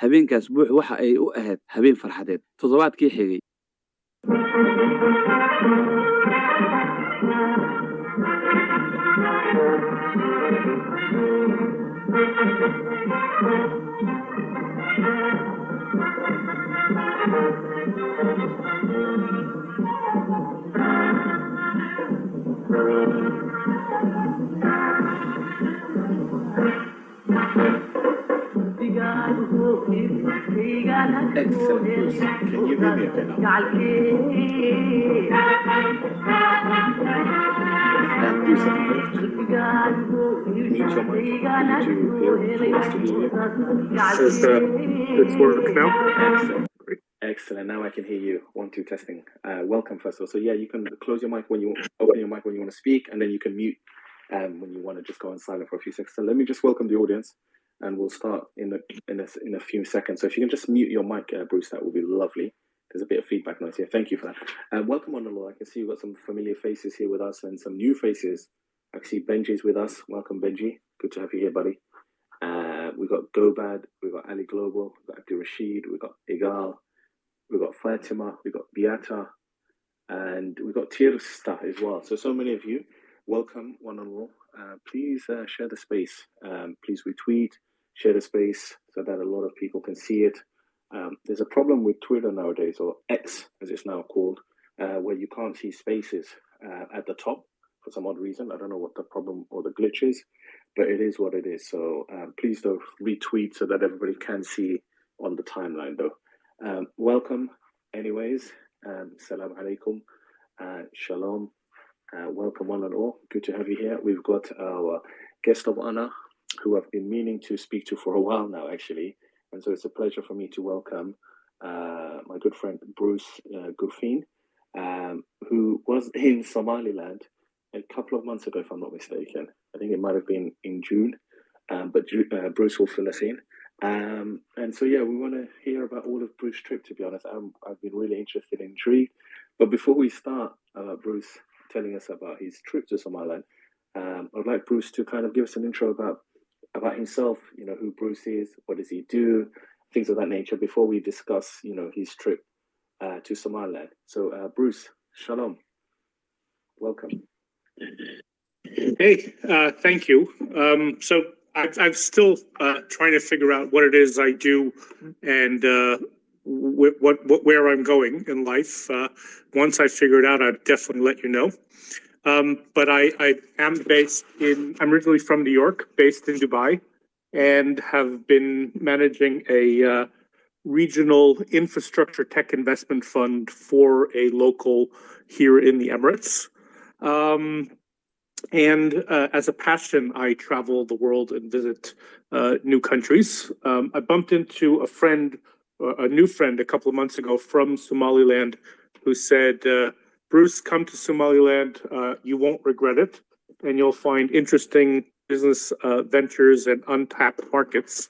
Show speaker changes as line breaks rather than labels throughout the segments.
habeenkaas buux waxa ay u ahayd habeen farxadeed. Toddobaadkii xigay
Excellent, Bruce. Can you hear me okay now? Bruce, I'm going to mute your mic for you to hear us to hear you.
This work now?
Excellent. Great. Excellent. Now I can hear you. 1, 2, testing. Welcome, first of all. So yeah, you can close your mic when you open your mic when you want to speak, and then you can mute when you want to just go on silent for a few seconds. So let me just welcome the audience, and we'll start in a few seconds. So if you can just mute your mic, Bruce, that would be lovely. There's a bit of feedback noise here. Thank you for that. Welcome on the law. I can see you've got some familiar faces here with us and some new faces. I can see Benji's with us. Welcome, Benji. Good to have you here, buddy. We've got Gobad, we've got Ali Global, we've got Abdul Rashid, we've got Igal, we've got Fatima, we've got Beata, and we've got Tirsta as well. So many of you. Welcome, one and all. Please share the space. Please retweet, share the space so that a lot of people can see it. There's a problem with Twitter nowadays, or X as it's now called, where you can't see spaces at the top for some odd reason. I don't know what the problem or the glitch is, but it is what it is. So please do retweet so that everybody can see on the timeline though. Welcome anyways. Salam alaikum. Shalom. Welcome one and all. Good to have you here. We've got our guest of honor who I've been meaning to speak to for a while now, actually. And so it's a pleasure for me to welcome my good friend Bruce Guffin, who was in Somaliland a couple of months ago, if I'm not mistaken. I think it might have been in June, but Bruce will fill us in. And so, yeah, we want to hear about all of Bruce's trip, to be honest. I've been really interested and intrigued. But before we start, Bruce telling us about his trip to Somaliland, I'd like Bruce to kind of give us an intro about himself, you know, who Bruce is, what does he do, things of that nature, before we discuss, you know, his trip to Somaliland. So, Bruce, shalom. Welcome.
Hey, thank you. So I'm still trying to figure out what it is I do and where I'm going in life. Once I figure it out, I'll definitely let you know. But I am I'm originally from New York, based in Dubai, and have been managing a regional infrastructure tech investment fund for a local here in the Emirates. And as a passion, I travel the world and visit new countries. I bumped into a new friend a couple of months ago from Somaliland who said, Bruce, come to Somaliland, you won't regret it, and you'll find interesting business ventures and untapped markets.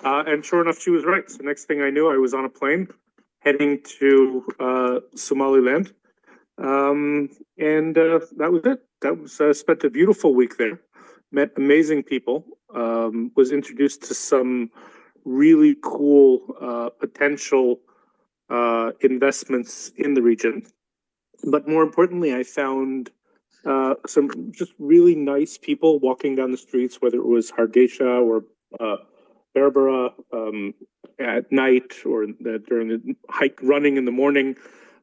And sure enough, she was right. So next thing I knew, I was on a plane heading to Somaliland. And that was it. That was spent a beautiful week there, met amazing people, was introduced to some really cool potential investments in the region. But more importantly, I found some just really nice people walking down the streets, whether it was Hargeisa or Berbera at night or during the hike running in the morning.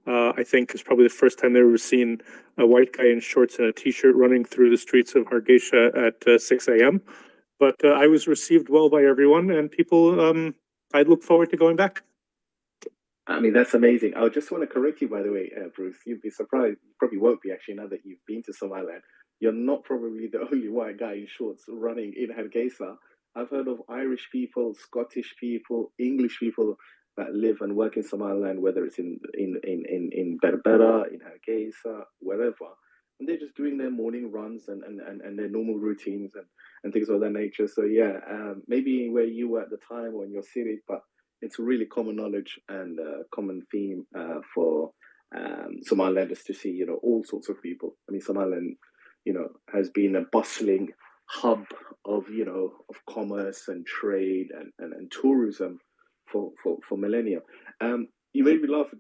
I think it's probably the first time they've ever seen a white guy in shorts and a t-shirt running through the streets of Hargeisa at 6 a.m. But I was received well by everyone, and people, I look forward to going back.
I mean, that's amazing. I just want to correct you, by the way, Bruce. You'd be surprised. You probably won't be, actually, now that you've been to Somaliland. You're not probably the only white guy in shorts running in Hargeisa. I've heard of Irish people, Scottish people, English people that live and work in Somaliland, whether it's in Berbera, in Hargeisa, wherever. And they're just doing their morning runs and their normal routines and things of that nature. So, yeah, maybe where you were at the time or in your city, but it's really common knowledge and common theme for Somalilanders to see, you know, all sorts of people. I mean, Somaliland, you know, has been a bustling hub of, you know, of commerce and trade and tourism for millennia. You made me laugh,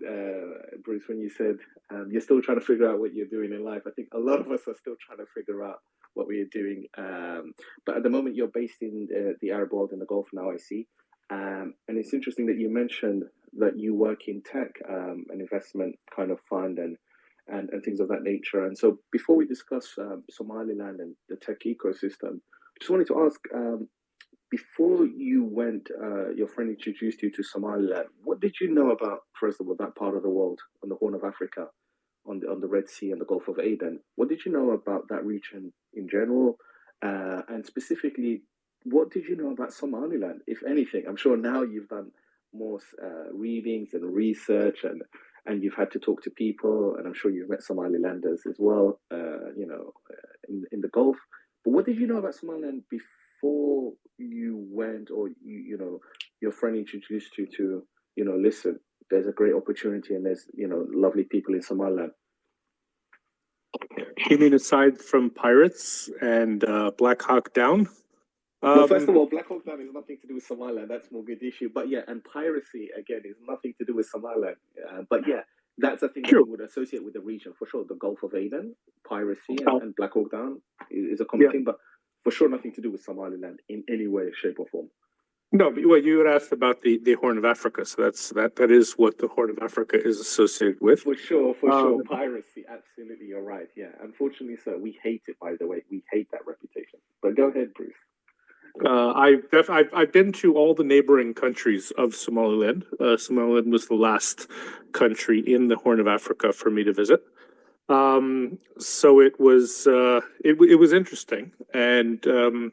Bruce, when you said you're still trying to figure out what you're doing in life. I think a lot of us are still trying to figure out what we are doing. But at the moment, you're based in the Arab world in the Gulf now, I see. And it's interesting that you mentioned that you work in tech, an investment kind of fund and things of that nature. And so before we discuss Somaliland and the tech ecosystem, just wanted to ask, before you went, your friend introduced you to Somaliland. What did you know about, first of all, that part of the world on the Horn of Africa, on the Red Sea and the Gulf of Aden? What did you know about that region in general, and specifically, what did you know about Somaliland, if anything? I'm sure now you've done more readings and research, and you've had to talk to people, and I'm sure you've met Somalilanders as well, in the Gulf. But what did you know about Somaliland before you went, or your friend introduced you to, listen, there's a great opportunity and there's, lovely people in Somaliland?
You mean aside from pirates and Black Hawk Down?
Well, first of all, Black Hawk Down is nothing to do with Somaliland. That's Mogadishu. But yeah, and piracy, again, is nothing to do with Somaliland. But yeah, that's a thing that you would associate with the region, for sure. The Gulf of Aden, piracy, and Black Hawk Down is a common thing, but for sure nothing to do with Somaliland in any way, shape, or form.
No, but well, you had asked about the Horn of Africa, so that is what the Horn of Africa is associated with.
For sure, piracy. Absolutely, you're right. Yeah, unfortunately, sir, we hate it. By the way, we hate that reputation. But go ahead, Bruce.
I've been to all the neighboring countries of Somaliland. Somaliland was the last country in the Horn of Africa for me to visit. So it was interesting, and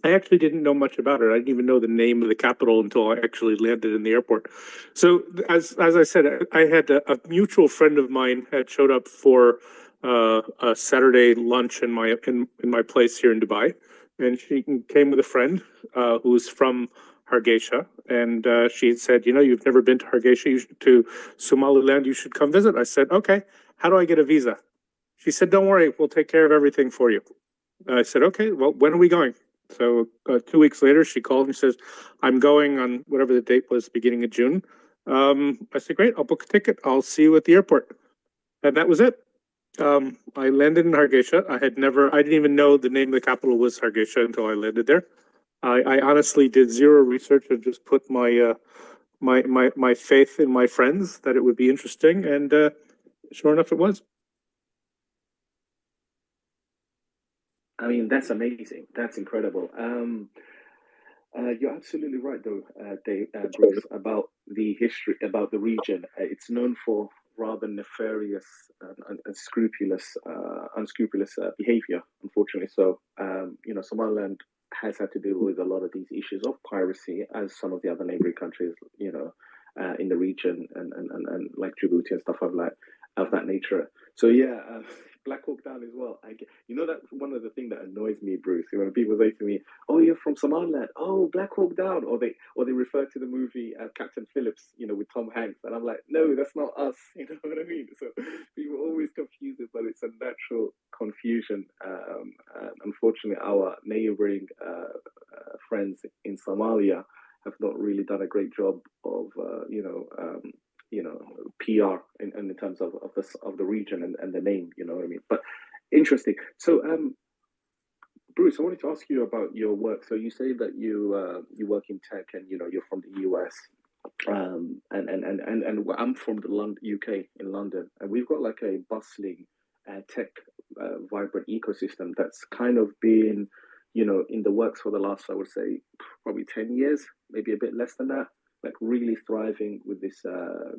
I actually didn't know much about it. I didn't even know the name of the capital until I actually landed in the airport. So as I said, I had a mutual friend of mine had showed up for a Saturday lunch in my place here in Dubai, and she came with a friend who was from Hargeisa, and she had said, you've never been to Hargeisa, to Somaliland, you should come visit. I said, okay, how do I get a visa? She said, don't worry, we'll take care of everything for you. I said, okay, well, when are we going? So 2 weeks later, she called and says, I'm going on whatever the date was, beginning of June. I said, great, I'll book a ticket. I'll see you at the airport. And that was it. I landed in Hargeisa. I didn't even know the name of the capital was Hargeisa until I landed there. I honestly did zero research and just put my my faith in my friends that it would be interesting. And sure enough, it was.
I mean, that's amazing. That's incredible. You're absolutely right, though, Bruce, about the history, about the region. It's known for rather nefarious and unscrupulous behavior, unfortunately. So, Somaliland has had to deal with a lot of these issues of piracy, as some of the other neighboring countries, in the region, and like Djibouti and stuff of that nature. So, yeah. Black Hawk Down as well. That's one of the things that annoys me, Bruce. When people say to me, "Oh, you're from Somaliland," "Oh, Black Hawk Down," or they refer to the movie Captain Phillips, with Tom Hanks, and I'm like, "No, that's not us." You know what I mean? So people always confuse it, but it's a natural confusion. Unfortunately, our neighboring friends in Somalia have not really done a great job of, PR in terms of the region and the name, you know what I mean? But interesting. So, Bruce, I wanted to ask you about your work. So you say that you work in tech, and you're from the US, and I'm from the UK in London, and we've got like a bustling tech vibrant ecosystem that's kind of been in the works for the last, I would say, probably 10 years, maybe a bit less than that. Like really thriving with this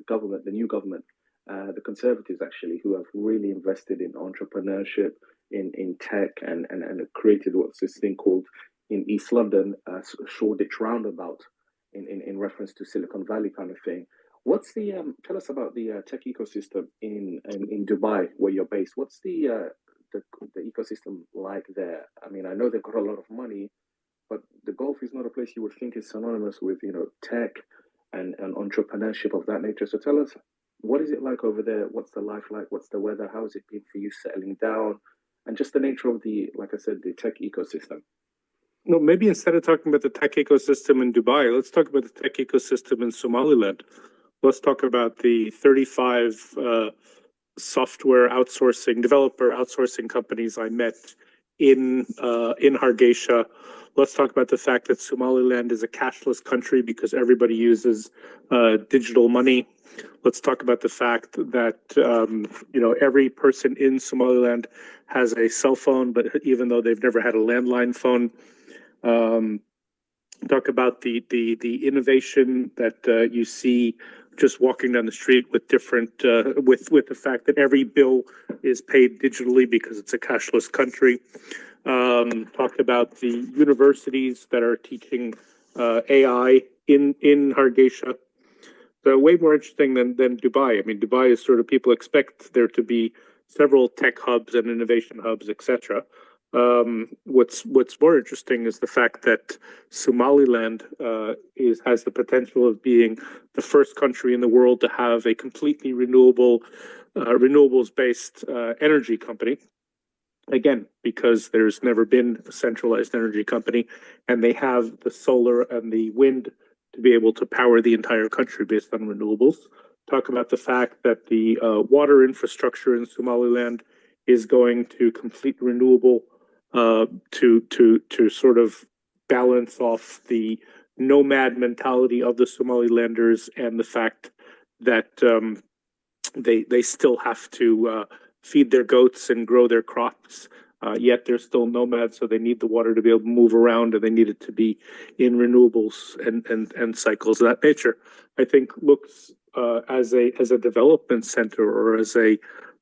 government, the new government, the Conservatives actually, who have really invested in entrepreneurship, in tech, and created what's this thing called in East London, Shoreditch Roundabout, in reference to Silicon Valley kind of thing. What's the tell us about the tech ecosystem in Dubai, where you're based? What's the ecosystem like there? I mean, I know they've got a lot of money, but the Gulf is not a place you would think is synonymous with, tech and entrepreneurship of that nature. So tell us, what is it like over there? What's the life like? What's the weather? How has it been for you settling down? And just the nature of like I said, the tech ecosystem.
No, maybe instead of talking about the tech ecosystem in Dubai, let's talk about the tech ecosystem in Somaliland. Let's talk about the 35 software outsourcing, developer outsourcing companies I met in Hargeisa. Let's talk about the fact that Somaliland is a cashless country because everybody uses digital money. Let's talk about the fact that every person in Somaliland has a cell phone, but even though they've never had a landline phone. Talk about the innovation that you see just walking down the street with different with the fact that every bill is paid digitally because it's a cashless country. Talked about the universities that are teaching AI in Hargeisa. So way more interesting than Dubai. I mean, Dubai is sort of, people expect there to be several tech hubs and innovation hubs, etc. What's more interesting is the fact that Somaliland has the potential of being the first country in the world to have a completely renewables based energy company. Again, because there's never been a centralized energy company, and they have the solar and the wind to be able to power the entire country based on renewables. Talk about the fact that the water infrastructure in Somaliland is going to complete renewable to sort of balance off the nomad mentality of the Somalilanders and the fact that they still have to feed their goats and grow their crops. Yet they're still nomads, so they need the water to be able to move around, and they need it to be in renewables and cycles of that nature. I think looks as a development center or as a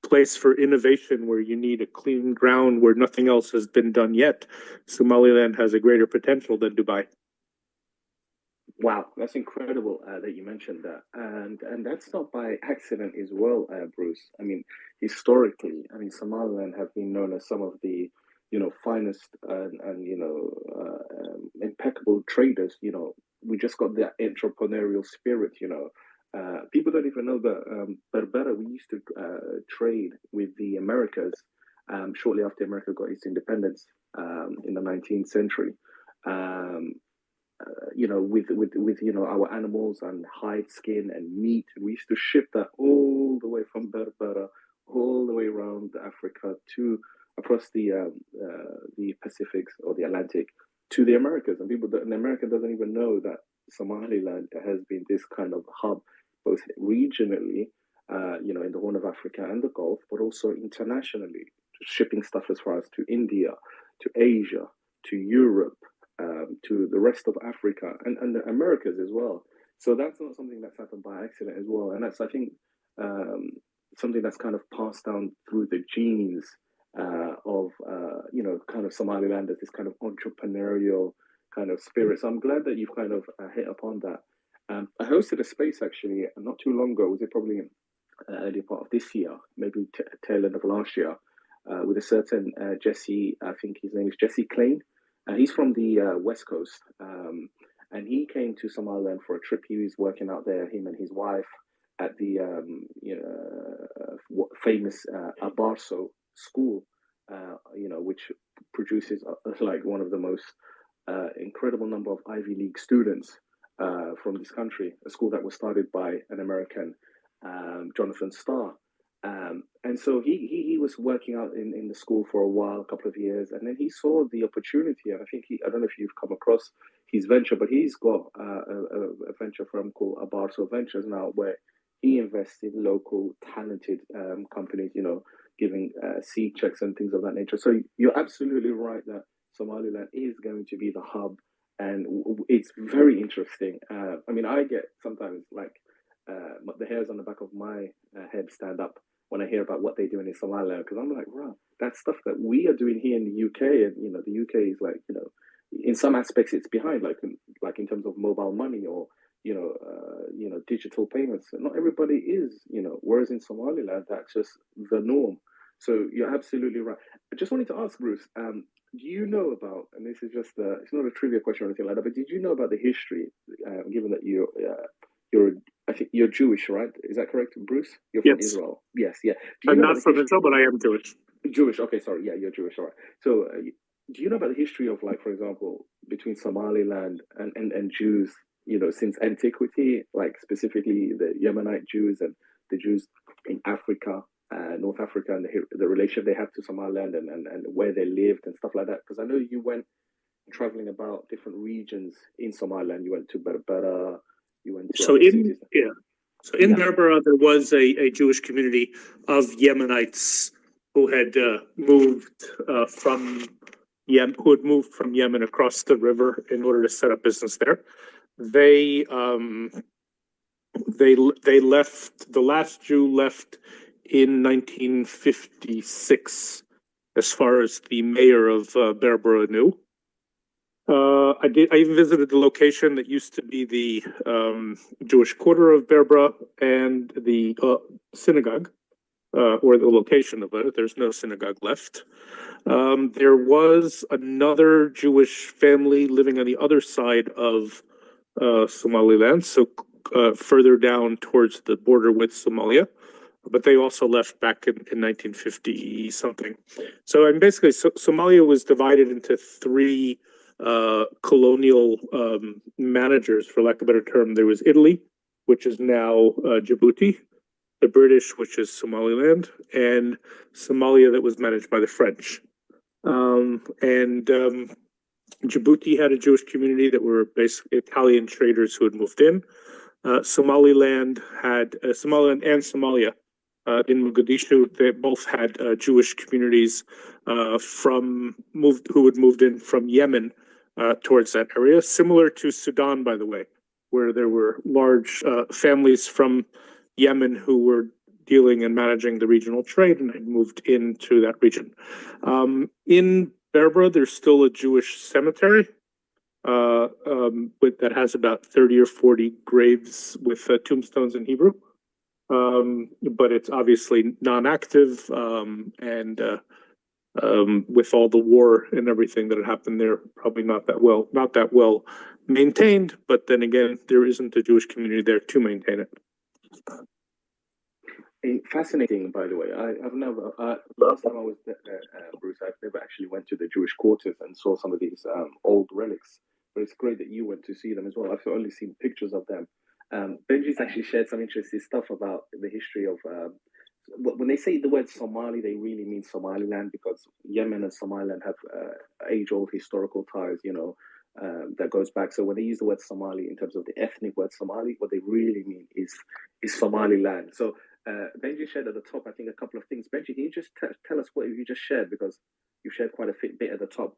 place for innovation where you need a clean ground where nothing else has been done yet. Somaliland has a greater potential than Dubai.
Wow, that's incredible that you mentioned that, and that's not by accident as well, Bruce. I mean, historically, I mean, Somaliland have been known as some of the, finest and impeccable traders. We just got that entrepreneurial spirit. People don't even know that Berbera, we used to trade with the Americas shortly after America got its independence in the 19th century. With our animals and hide, skin, and meat. We used to ship that all the way from Berbera, all the way around Africa to across the Pacifics or the Atlantic to the Americas. And America doesn't even know that Somaliland has been this kind of hub, both regionally, in the Horn of Africa and the Gulf, but also internationally, shipping stuff as far as to India, to Asia, to Europe. To the rest of Africa and the Americas as well. So that's not something that's happened by accident as well. And that's, I think, something that's kind of passed down through the genes of, kind of Somaliland as this kind of entrepreneurial kind of spirit. So I'm glad that you've kind of hit upon that. I hosted a space actually not too long ago. Was it probably in early part of this year, maybe tail end of last year, with a certain Jesse, I think his name is Jesse Klein. He's from the West Coast, and he came to Somaliland for a trip. He was working out there, him and his wife, at the famous Abarso school, which produces like one of the most incredible number of Ivy League students from this country. A school that was started by an American, Jonathan Starr. And so he was working out in the school for a while, a couple of years, and then he saw the opportunity. And I think I don't know if you've come across his venture, but he's got a venture firm called Abarso Ventures now, where he invests in local talented companies, giving seed checks and things of that nature. So you're absolutely right that Somaliland is going to be the hub, and it's very interesting. I mean, I get sometimes like the hairs on the back of my head stand up when I hear about what they're doing in Somaliland, because I'm like, wow, that's stuff that we are doing here in the UK, and the UK is like, in some aspects it's behind, like in terms of mobile money or digital payments. Not everybody is, whereas in Somaliland that's just the norm. So you're absolutely right. I just wanted to ask Bruce, do you know about, and this is just it's not a trivia question or anything like that, but did you know about the history, given that I think you're Jewish, right? Is that correct, Bruce? You're from Israel. Yes, yeah.
I'm not from Israel, but I am Jewish.
Jewish. Okay, sorry. Yeah, you're Jewish. All right. So do you know about the history of, like, for example, between Somaliland and Jews, since antiquity, like specifically the Yemenite Jews and the Jews in Africa, North Africa, and the relationship they have to Somaliland and where they lived and stuff like that? Because I know you went traveling about different regions in Somaliland. You went to Berbera, you went to
So
other
in
cities.
yeah, so in
Yeah.
Berbera there was a Jewish community of Yemenites who had moved from Yemen across the river in order to set up business there. They they left. The last Jew left in 1956, as far as the mayor of Berbera knew. I even visited the location that used to be the Jewish quarter of Berbera and the synagogue, or the location of it. There's no synagogue left. There was another Jewish family living on the other side of Somaliland, so further down towards the border with Somalia. But they also left back in 1950 something. So and basically, Somalia was divided into three colonial managers, for lack of a better term. There was Italy, which is now Djibouti, the British, which is Somaliland, and Somalia, that was managed by the French. And Djibouti had a Jewish community that were basically Italian traders who had moved in. Somaliland and Somalia in Mogadishu, they both had Jewish communities who had moved in from Yemen towards that area, similar to Sudan, by the way, where there were large families from Yemen who were dealing and managing the regional trade and had moved into that region. In Berbera, there's still a Jewish cemetery that has about 30 or 40 graves with tombstones in Hebrew. But it's obviously non-active, and with all the war and everything that had happened there, probably not that well maintained. But then again, there isn't a Jewish community there to maintain it.
Fascinating, by the way. I've never, last time I was there, Bruce, I've never actually went to the Jewish quarters and saw some of these old relics. But it's great that you went to see them as well. I've only seen pictures of them. Benji's actually shared some interesting stuff about the history of. When they say the word Somali, they really mean Somaliland, because Yemen and Somaliland have age-old historical ties, that goes back. So when they use the word Somali in terms of the ethnic word Somali, what they really mean is Somaliland. So Benji shared at the top, I think, a couple of things. Benji, can you just tell us what you just shared, because you shared quite a bit at the top.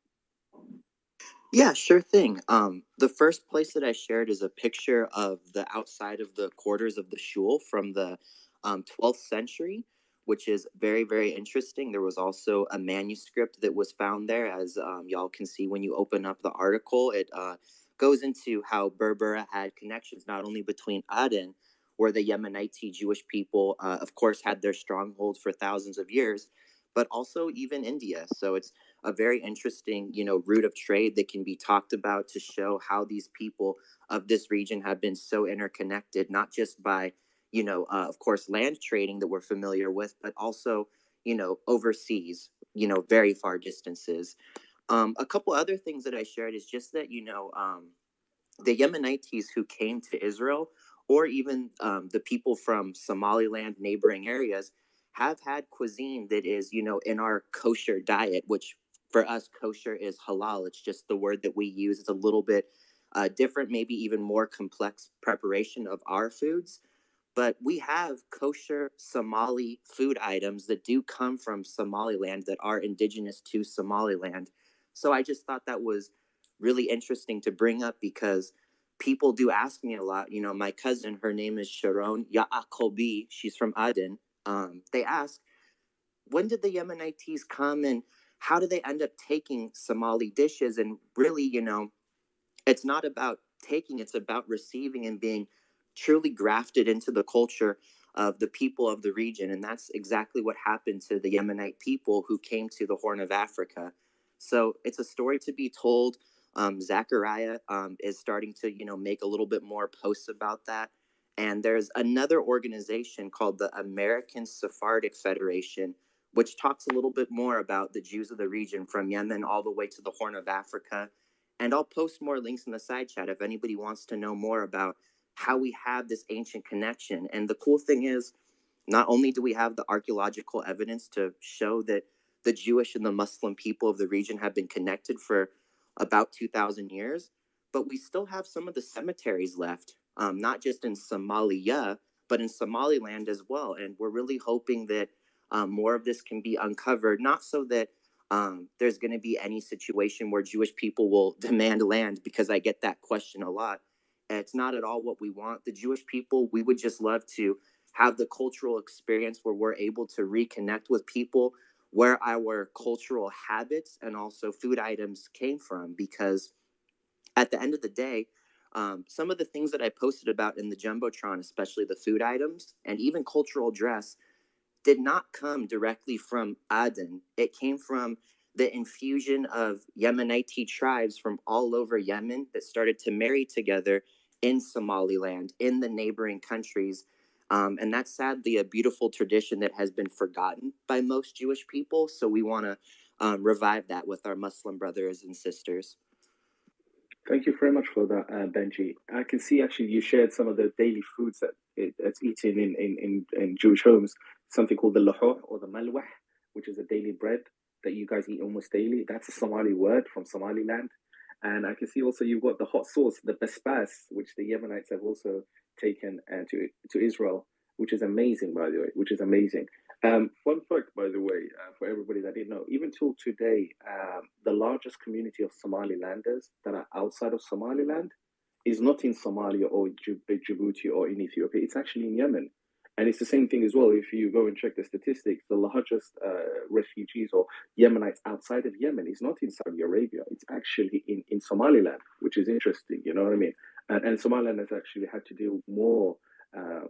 Yeah, sure thing. The first place that I shared is a picture of the outside of the quarters of the shul from the 12th century, which is very, very interesting. There was also a manuscript that was found there, as y'all can see when you open up the article. It goes into how Berbera had connections not only between Aden, where the Yemenite Jewish people, of course, had their stronghold for thousands of years, but also even India. So it's a very interesting, route of trade that can be talked about to show how these people of this region have been so interconnected, not just by, of course, land trading that we're familiar with, but also, overseas, very far distances. A couple other things that I shared is just that, the Yemenites who came to Israel, or even the people from Somaliland, neighboring areas, have had cuisine that is, in our kosher diet, which for us, kosher is halal. It's just the word that we use. It's a little bit different, maybe even more complex preparation of our foods. But we have kosher Somali food items that do come from Somaliland, that are indigenous to Somaliland. So I just thought that was really interesting to bring up, because people do ask me a lot. My cousin, her name is Sharon Ya'akobi. She's from Aden. They ask, when did the Yemenites come, and how do they end up taking Somali dishes? And really, it's not about taking, it's about receiving and being truly grafted into the culture of the people of the region. And that's exactly what happened to the Yemenite people who came to the Horn of Africa. So it's a story to be told. Zachariah is starting to, make a little bit more posts about that. And there's another organization called the American Sephardic Federation, which talks a little bit more about the Jews of the region from Yemen all the way to the Horn of Africa. And I'll post more links in the side chat if anybody wants to know more about how we have this ancient connection. And the cool thing is, not only do we have the archaeological evidence to show that the Jewish and the Muslim people of the region have been connected for about 2,000 years, but we still have some of the cemeteries left, not just in Somalia, but in Somaliland as well. And we're really hoping that more of this can be uncovered, not so that there's going to be any situation where Jewish people will demand land, because I get that question a lot. It's not at all what we want. The Jewish people, we would just love to have the cultural experience where we're able to reconnect with people where our cultural habits and also food items came from. Because at the end of the day, some of the things that I posted about in the Jumbotron, especially the food items and even cultural dress, did not come directly from Aden. It came from the infusion of Yemenite tribes from all over Yemen that started to marry together in Somaliland, in the neighboring countries. And that's sadly a beautiful tradition that has been forgotten by most Jewish people. So we want to revive that with our Muslim brothers and sisters.
Thank you very much for that, Benji. I can see actually you shared some of the daily foods that's eaten in Jewish homes. Something called the lahor or the malwah, which is a daily bread that you guys eat almost daily. That's a Somali word from Somaliland. And I can see also you've got the hot sauce, the basbas, which the Yemenites have also taken to Israel, which is amazing, by the way, which is amazing. Fun fact, by the way, for everybody that didn't know, even till today, the largest community of Somalilanders that are outside of Somaliland is not in Somalia or Djibouti or in Ethiopia. It's actually in Yemen. And it's the same thing as well. If you go and check the statistics, the largest refugees or Yemenites outside of Yemen is not in Saudi Arabia. It's actually in Somaliland, which is interesting. You know what I mean? And Somaliland has actually had to deal more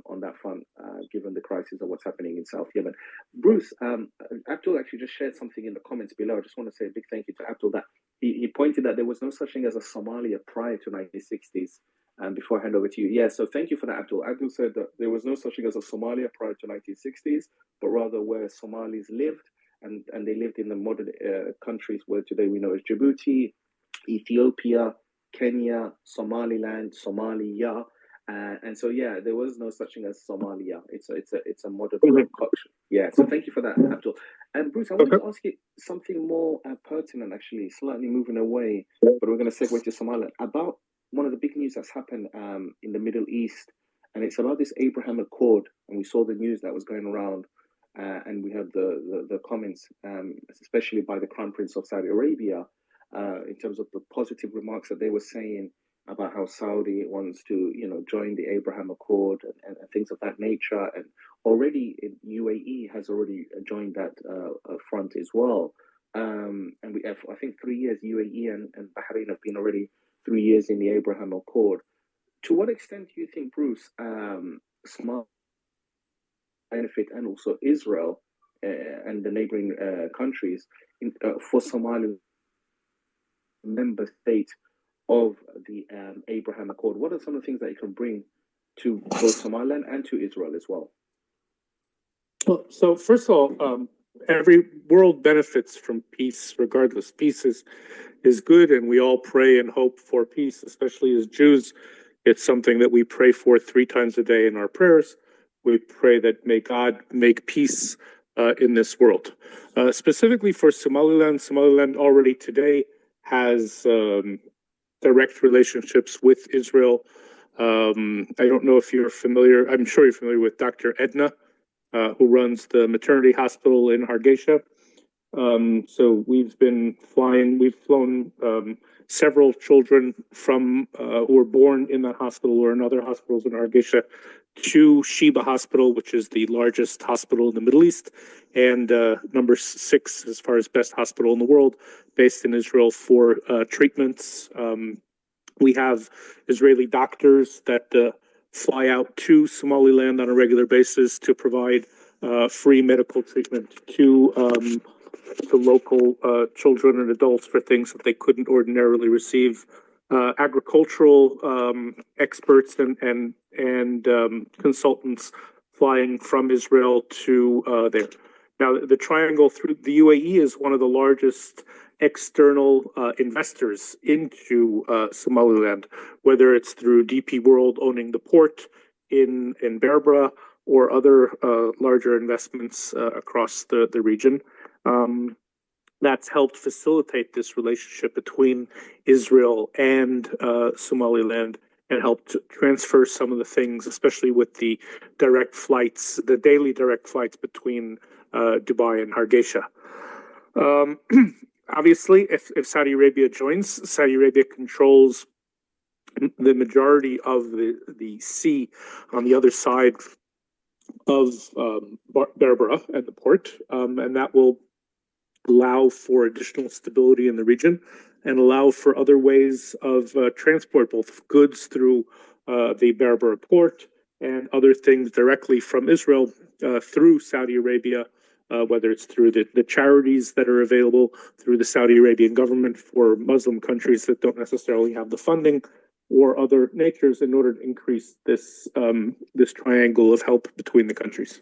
on that front, given the crisis of what's happening in South Yemen. Bruce, Abdul actually just shared something in the comments below. I just want to say a big thank you to Abdul that he pointed that there was no such thing as a Somalia prior to 1960s. Before I hand over to you. Yeah, so thank you for that, Abdul. Abdul said that there was no such thing as a Somalia prior to 1960s, but rather where Somalis lived, and they lived in the modern countries where today we know as Djibouti, Ethiopia, Kenya, Somaliland, Somalia. And so, yeah, there was no such thing as Somalia. It's a modern concoction. Yeah, so thank you for that, Abdul. And Bruce, I wanted to ask you something more pertinent, actually, slightly moving away, but we're going to segue to Somaliland, about one of the big news that's happened in the Middle East, and it's about this Abraham Accord. And we saw the news that was going around, and we had the comments, especially by the Crown Prince of Saudi Arabia, in terms of the positive remarks that they were saying about how Saudi wants to, join the Abraham Accord and things of that nature. And already UAE has already joined that front as well. And we have, I think, 3 years UAE and Bahrain have been already 3 years in the Abraham Accord. To what extent do you think, Bruce, Somalia benefit, and also Israel and the neighboring countries for Somalia member state of the Abraham Accord? What are some of the things that you can bring to both Somaliland and to Israel as well?
Well, so first of all, every world benefits from peace, regardless. Peace is good, and we all pray and hope for peace, especially as Jews. It's something that we pray for 3 times a day in our prayers. We pray that may God make peace in this world. Specifically for Somaliland, Somaliland already today has direct relationships with Israel. I don't know if you're familiar, I'm sure you're familiar with Dr. Edna, who runs the maternity hospital in Hargeisa. So we've flown several children from who were born in that hospital or in other hospitals in Hargeisa to Sheba Hospital, which is the largest hospital in the Middle East, and number 6 as far as best hospital in the world, based in Israel for treatments. We have Israeli doctors that fly out to Somaliland on a regular basis to provide free medical treatment to local children and adults for things that they couldn't ordinarily receive. Agricultural experts and consultants flying from Israel to there. Now, the triangle through the UAE is one of the largest external investors into Somaliland, whether it's through DP World owning the port in Berbera or other larger investments across the region. That's helped facilitate this relationship between Israel and Somaliland and helped transfer some of the things, especially with the direct flights, the daily direct flights between Dubai and Hargeisa. Obviously, if Saudi Arabia joins, Saudi Arabia controls the majority of the sea on the other side of Berbera and the port, and that will allow for additional stability in the region and allow for other ways of transport, both goods through the Berbera port and other things directly from Israel through Saudi Arabia, whether it's through the charities that are available through the Saudi Arabian government for Muslim countries that don't necessarily have the funding, or other natures, in order to increase this this triangle of help between the countries.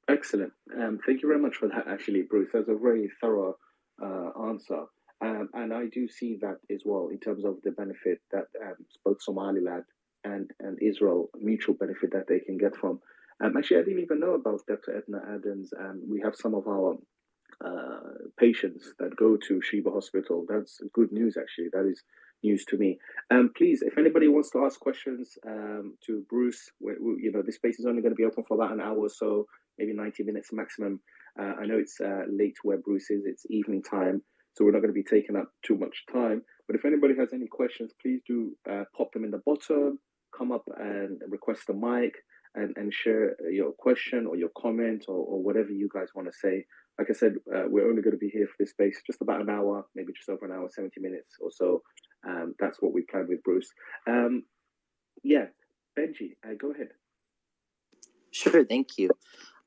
Excellent. Thank you very much for that, actually, Bruce. That's a very thorough answer. And I do see that as well in terms of the benefit that both Somaliland and Israel, mutual benefit that they can get from. Actually, I didn't even know about Dr. Edna Adams. We have some of our patients that go to Sheba Hospital. That's good news, actually. That is news to me. Please, if anybody wants to ask questions to Bruce, you know, this space is only going to be open for about an hour or so, maybe 90 minutes maximum. I know it's late where Bruce is, it's evening time, so we're not going to be taking up too much time. But if anybody has any questions, please do pop them in the bottom, come up and request a mic and share your question or your comment or whatever you guys want to say. Like I said, we're only going to be here for this space just about an hour, maybe just over an hour, 70 minutes or so. That's what we planned with Bruce. Yeah, Benji, go ahead.
Sure, thank you.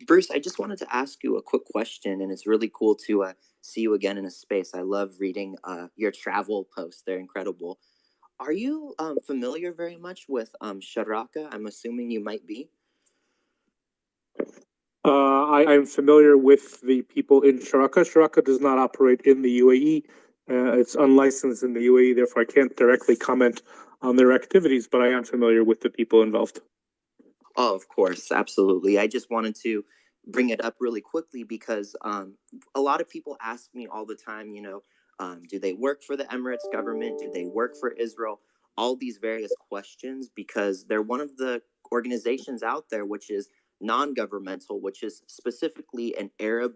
Bruce, I just wanted to ask you a quick question, and it's really cool to see you again in a space. I love reading your travel posts, they're incredible. Are you familiar very much with Sharaka? I'm assuming you might be.
I'm familiar with the people in Sharaka. Sharaka does not operate in the UAE. It's unlicensed in the UAE, therefore I can't directly comment on their activities, but I am familiar with the people involved.
Oh, of course, absolutely. I just wanted to bring it up really quickly because a lot of people ask me all the time, you know, do they work for the Emirates government? Do they work for Israel? All these various questions, because they're one of the organizations out there which is non-governmental, which is specifically an Arab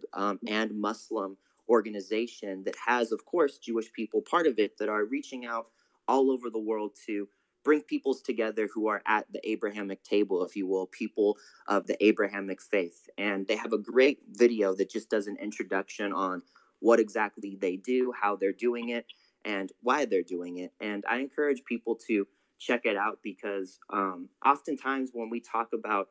and Muslim organization that has, of course, Jewish people part of it, that are reaching out all over the world to bring peoples together who are at the Abrahamic table, if you will, people of the Abrahamic faith. And they have a great video that just does an introduction on what exactly they do, how they're doing it, and why they're doing it. And I encourage people to check it out because oftentimes when we talk about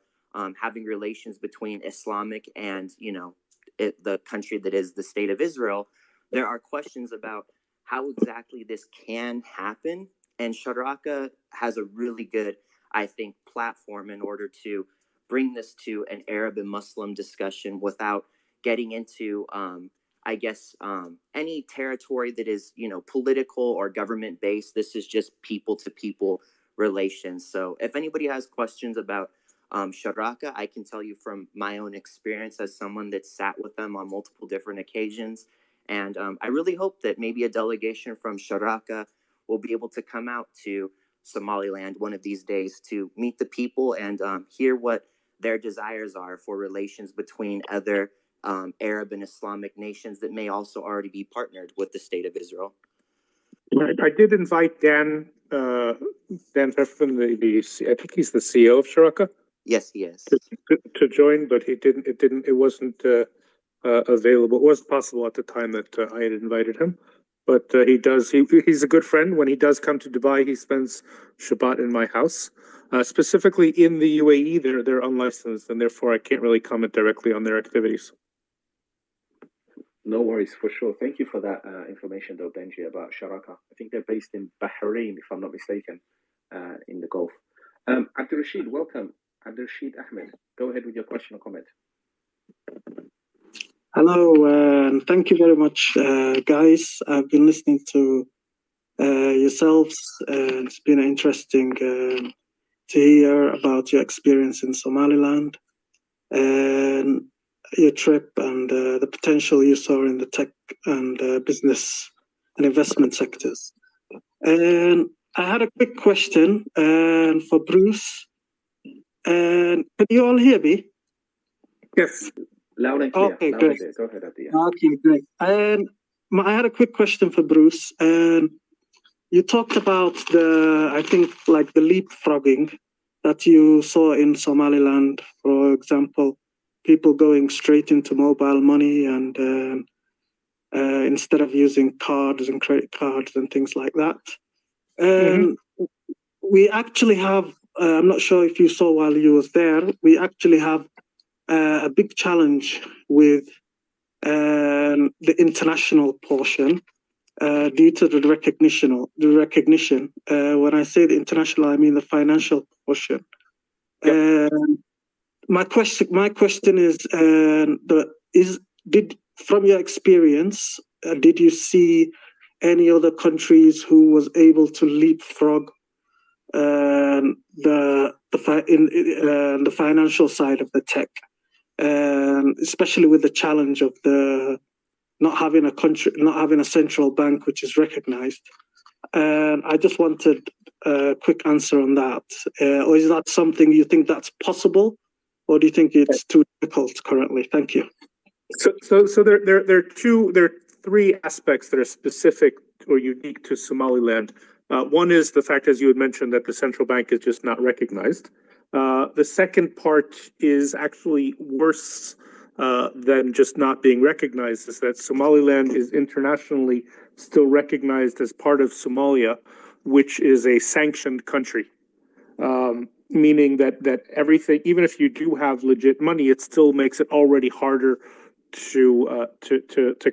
having relations between Islamic and, you know, the country that is the state of Israel, there are questions about how exactly this can happen. And Sharaka has a really good, I think, platform in order to bring this to an Arab and Muslim discussion without getting into, I guess, any territory that is, you know, political or government based. This is just people to people relations. So if anybody has questions about Sharaka, I can tell you from my own experience as someone that sat with them on multiple different occasions. And I really hope that maybe a delegation from Sharaka will be able to come out to Somaliland one of these days to meet the people and hear what their desires are for relations between other Arab and Islamic nations that may also already be partnered with the state of Israel.
I did invite Dan Pfefferman, I think he's the CEO of Sharaka.
Yes, he is.
To join, but it wasn't available. It wasn't possible at the time that I had invited him. But he's a good friend. When he does come to Dubai, he spends Shabbat in my house. Specifically in the UAE, they're unlicensed, and therefore I can't really comment directly on their activities.
No worries, for sure. Thank you for that information, though, Benji, about Sharaka. I think they're based in Bahrain, if I'm not mistaken, in the Gulf. Abdul Rashid, welcome. Abdul Rashid Ahmed, go ahead with your question or comment.
Hello, and thank you very much, guys. I've been listening to yourselves, and it's been interesting to hear about your experience in Somaliland and your trip and the potential you saw in the tech and business and investment sectors. And I had a quick question for Bruce. And can you all hear me?
Yes.
Loud and clear.
Okay,
Loud
great.
and clear. Go ahead, Abdi.
Okay, great. And I had a quick question for Bruce. And you talked about I think, like the leapfrogging that you saw in Somaliland, for example, people going straight into mobile money and instead of using cards and credit cards and things like that. And we actually have, I'm not sure if you saw while you was there, we actually have a big challenge with the international portion due to the recognition. When I say the international, I mean the financial portion. My question is, from your experience, did you see any other countries who was able to leapfrog the financial side of the tech, especially with the challenge of the not having a central bank which is recognized? And I just wanted a quick answer on that. Or is that something you think that's possible, or do you think it's too difficult currently? Thank you.
So there are three aspects that are specific or unique to Somaliland. One is the fact, as you had mentioned, that the central bank is just not recognized. The second part is actually worse than just not being recognized, is that Somaliland is internationally still recognized as part of Somalia, which is a sanctioned country. Meaning that everything, even if you do have legit money, it still makes it already harder to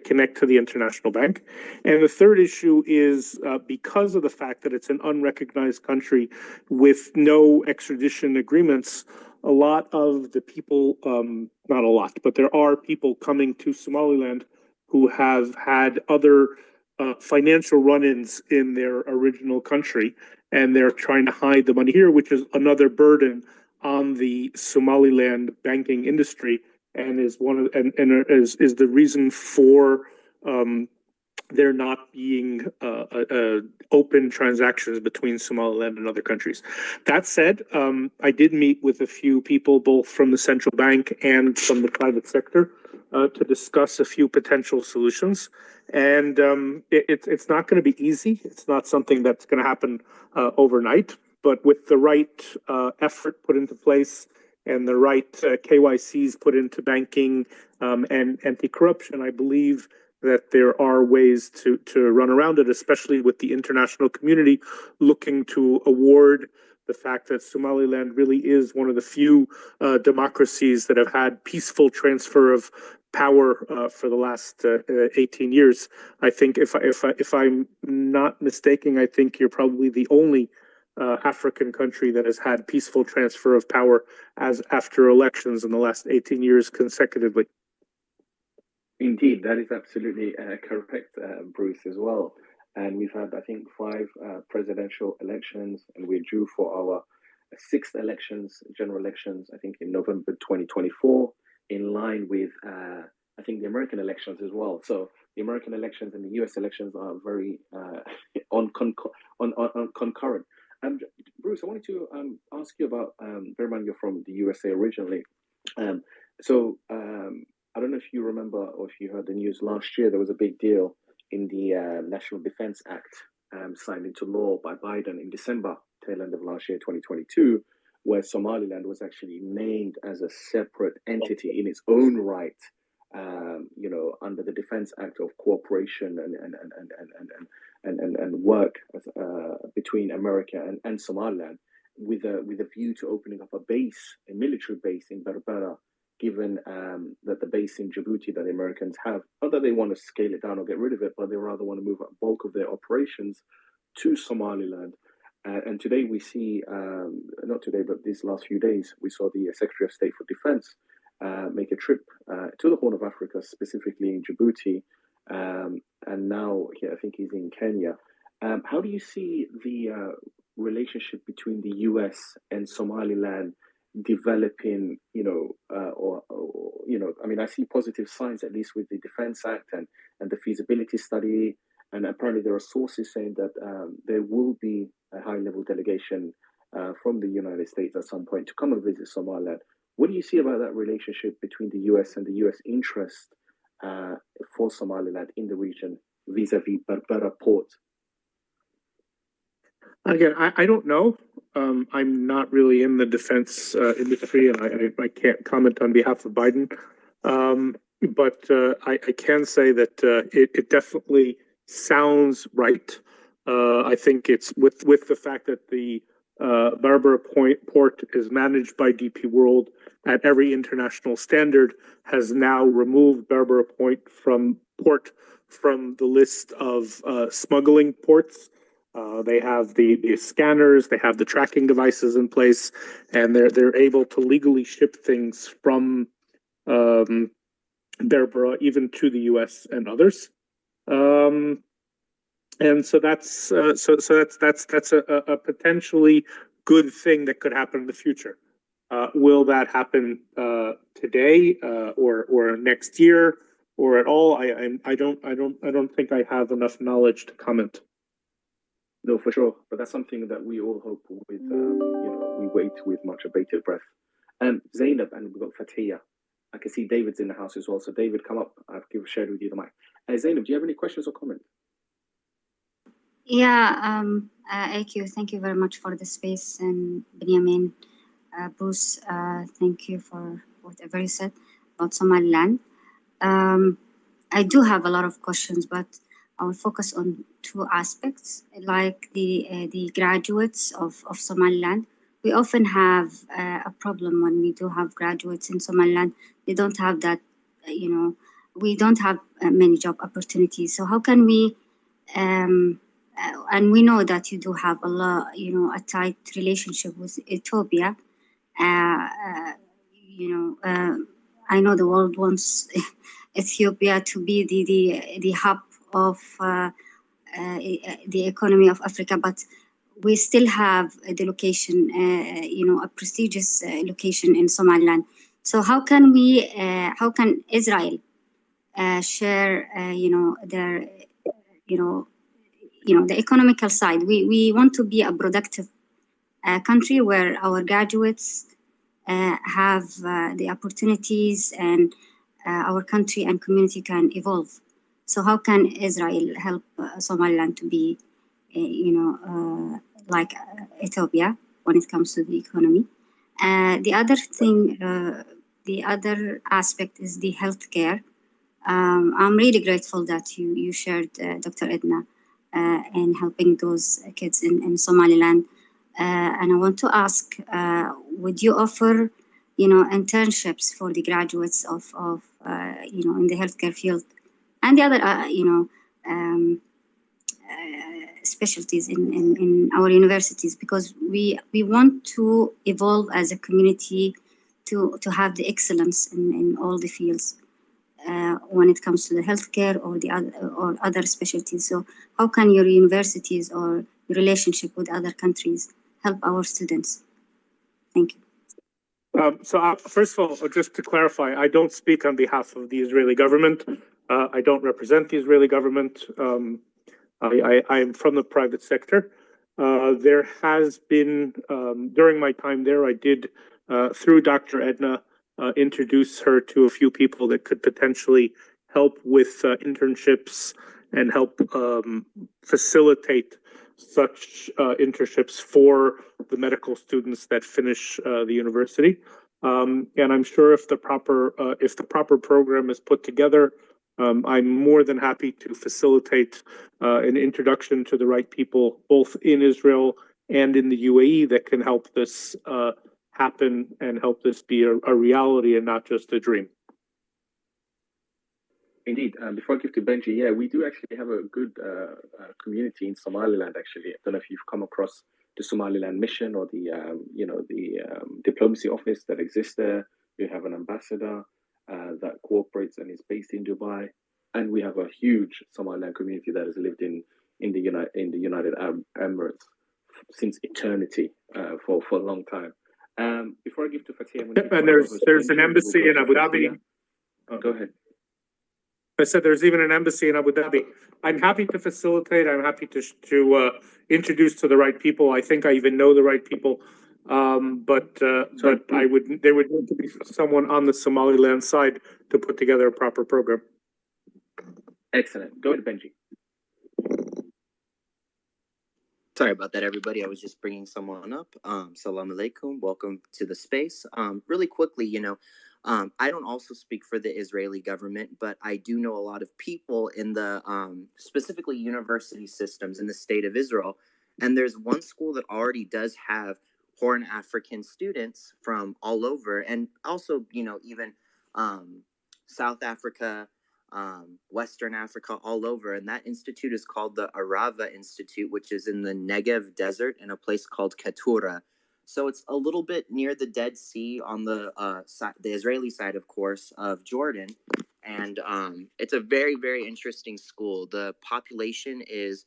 connect to the international bank. And the third issue is because of the fact that it's an unrecognized country with no extradition agreements, a lot of the people, not a lot, but there are people coming to Somaliland who have had other financial run-ins in their original country, and they're trying to hide the money here, which is another burden on the Somaliland banking industry, and is is the reason for there not being open transactions between Somaliland and other countries. That said, I did meet with a few people, both from the central bank and from the private sector, to discuss a few potential solutions. And it's not going to be easy. It's not something that's going to happen overnight, but with the right effort put into place and the right KYCs put into banking and anti-corruption, I believe that there are ways to run around it, especially with the international community looking to award the fact that Somaliland really is one of the few democracies that have had peaceful transfer of power for the last 18 years. I think if I'm not mistaken, I think you're probably the only African country that has had peaceful transfer of power as after elections in the last 18 years consecutively.
Indeed, that is absolutely correct, Bruce, as well. And we've had, I think, 5 presidential elections, and we're due for our 6th elections, general elections, I think in November 2024, in line with, I think, the American elections as well. So the American elections and the US elections are very concurrent. Bruce, I wanted to ask you about, bear in mind you're from the USA originally. I don't know if you remember or if you heard the news last year, there was a big deal in the National Defense Act signed into law by Biden in December, tail end of last year, 2022, where Somaliland was actually named as a separate entity in its own right, under the Defense Act of cooperation and work between America and Somaliland, with a view to opening up a military base in Berbera, given that the base in Djibouti that the Americans have, not that they want to scale it down or get rid of it, but they rather want to move a bulk of their operations to Somaliland. And today we see, not today, but these last few days, we saw the Secretary of State for Defense make a trip to the Horn of Africa, specifically in Djibouti, and now I think he's in Kenya. How do you see the relationship between the US and Somaliland developing? I mean, I see positive signs, at least with the Defense Act and the feasibility study. And apparently, there are sources saying that there will be a high-level delegation from the United States at some point to come and visit Somaliland. What do you see about that relationship between the US and the US interest for Somaliland in the region vis-a-vis Berbera Port?
Again, I don't know. I'm not really in the defense industry, and I can't comment on behalf of Biden. But I can say that it definitely sounds right. I think it's with the fact that the Berbera port is managed by DP World at every international standard, has now removed Berbera port from the list of smuggling ports. They have the scanners, they have the tracking devices in place, and they're able to legally ship things from Berbera even to the U.S. and others. And so that's a potentially good thing that could happen in the future. Will that happen today or next year or at all? I don't think I have enough knowledge to comment.
No, for sure. But that's something that we all hope with, we wait with much bated breath. Zainab, and we've got Fatiha. I can see David's in the house as well. So David, come up. I've shared with you the mic. Zainab, do you have any questions or comments?
Yeah, AQ, thank you very much for the space. And Benjamin, Bruce, thank you for whatever you said about Somaliland. I do have a lot of questions, but I will focus on two aspects, like the graduates of Somaliland. We often have a problem when we do have graduates in Somaliland. They don't have that, we don't have many job opportunities. So how can we, and we know that you do have a tight relationship with Ethiopia. I know the world wants Ethiopia to be the hub of the economy of Africa, but we still have the location, a prestigious location in Somaliland. So how can Israel share, their, the economical side? We want to be a productive country where our graduates have the opportunities, and our country and community can evolve. So how can Israel help Somaliland to be, like Ethiopia when it comes to the economy? The other thing, the other aspect is the healthcare. I'm really grateful that you shared, Dr. Edna, in helping those kids in Somaliland. And I want to ask, would you offer, internships for the graduates of in the healthcare field and the other, specialties in our universities? Because we want to evolve as a community to have the excellence in all the fields when it comes to the healthcare or other specialties. So how can your universities or your relationship with other countries help our students? Thank you.
First of all, just to clarify, I don't speak on behalf of the Israeli government. I don't represent the Israeli government. I am from the private sector. There has been, during my time there, I did, through Dr. Edna, introduce her to a few people that could potentially help with internships and help facilitate such internships for the medical students that finish the university. And I'm sure if the proper program is put together, I'm more than happy to facilitate an introduction to the right people, both in Israel and in the UAE, that can help this happen and help this be a reality and not just a dream.
Indeed. Before I give to Benji, yeah, we do actually have a good community in Somaliland. Actually, I don't know if you've come across the Somaliland Mission or the diplomacy office that exists there. We have an ambassador that cooperates and is based in Dubai, and we have a huge Somaliland community that has lived in the United Arab Emirates since eternity for a long time. Before I give to Fatih, I'm going to
And there's an embassy in Abu Dhabi.
Go ahead.
I said there's even an embassy in Abu Dhabi. I'm happy to facilitate. I'm happy to introduce to the right people. I think I even know the right people. But there would need to be someone on the Somaliland side to put together a proper program.
Excellent. Go ahead, Benji.
Sorry about that, everybody. I was just bringing someone up. Salam alaikum. Welcome to the space. Really quickly, I don't also speak for the Israeli government, but I do know a lot of people in the specifically university systems in the state of Israel. And there's one school that already does have Horn African students from all over, and also, even South Africa, Western Africa, all over. And that institute is called the Arava Institute, which is in the Negev Desert in a place called Ketura. So it's a little bit near the Dead Sea on the Israeli side, of course, of Jordan. And it's a very, very interesting school. The population is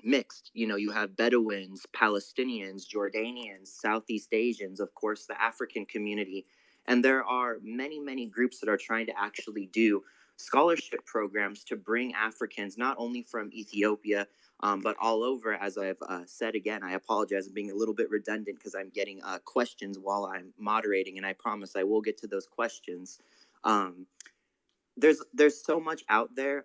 mixed. You have Bedouins, Palestinians, Jordanians, Southeast Asians, of course, the African community. And there are many, many groups that are trying to actually do scholarship programs to bring Africans, not only from Ethiopia, but all over. As I've said again, I apologize for being a little bit redundant because I'm getting questions while I'm moderating, and I promise I will get to those questions. There's so much out there.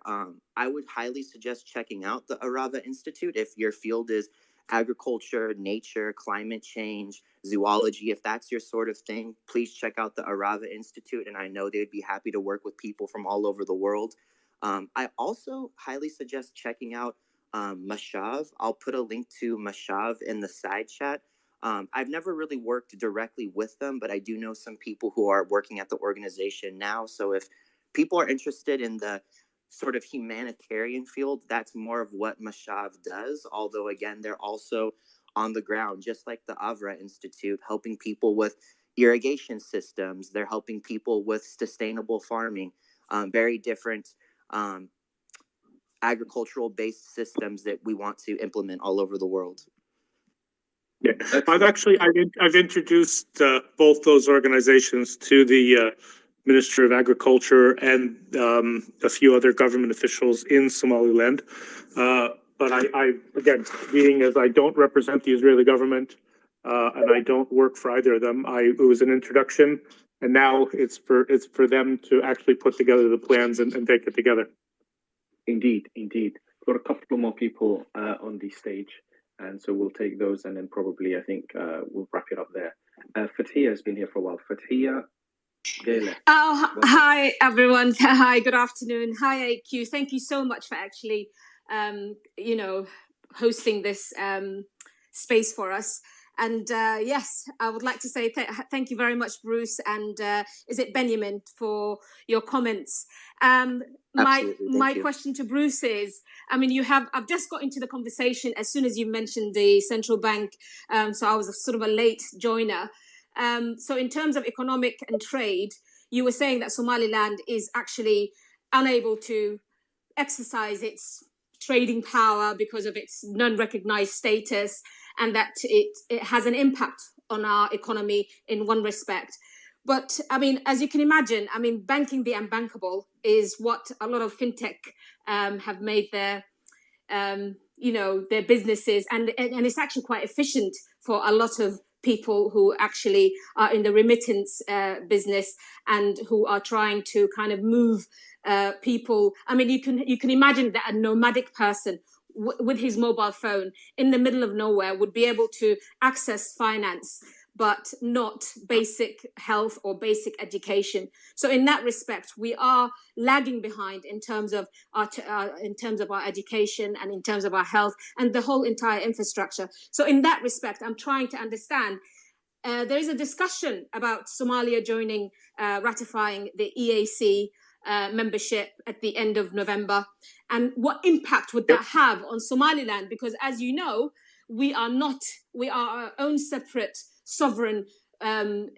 I would highly suggest checking out the Arava Institute if your field is agriculture, nature, climate change, zoology. If that's your sort of thing, please check out the Arava Institute, and I know they'd be happy to work with people from all over the world. I also highly suggest checking out Mashav. I'll put a link to Mashav in the side chat. I've never really worked directly with them, but I do know some people who are working at the organization now. So if people are interested in the sort of humanitarian field, that's more of what Mashav does. Although, again, they're also on the ground, just like the Avra Institute, helping people with irrigation systems. They're helping people with sustainable farming, very different agricultural-based systems that we want to implement all over the world.
Yeah, I've introduced both those organizations to the Minister of Agriculture and a few other government officials in Somaliland. But I again, being as I don't represent the Israeli government and I don't work for either of them, it was an introduction, and now it's for them to actually put together the plans and take it together.
Indeed. We've got a couple more people on the stage, and so we'll take those, and then probably I think we'll wrap it up there. Fatia has been here for a while. Fatia.
Oh, hi everyone. Hi, good afternoon. Hi, AQ. Thank you so much for actually, hosting this space for us. And yes, I would like to say thank you very much, Bruce, and is it Benjamin, for your comments. My question to Bruce is, I've just got into the conversation as soon as you mentioned the central bank, so I was sort of a late joiner. So in terms of economic and trade, you were saying that Somaliland is actually unable to exercise its trading power because of its non-recognized status, and that it has an impact on our economy in one respect. But as you can imagine, banking the unbankable is what a lot of fintech have made their businesses, and it's actually quite efficient for a lot of people who actually are in the remittance business and who are trying to kind of move people. You can imagine that a nomadic person with his mobile phone in the middle of nowhere would be able to access finance, but not basic health or basic education. So in that respect, we are lagging behind in terms of our education and in terms of our health and the whole entire infrastructure. So in that respect, I'm trying to understand. There is a discussion about Somalia ratifying the EAC membership at the end of November, and what impact would that have on Somaliland? Because as you know, we are our own separate sovereign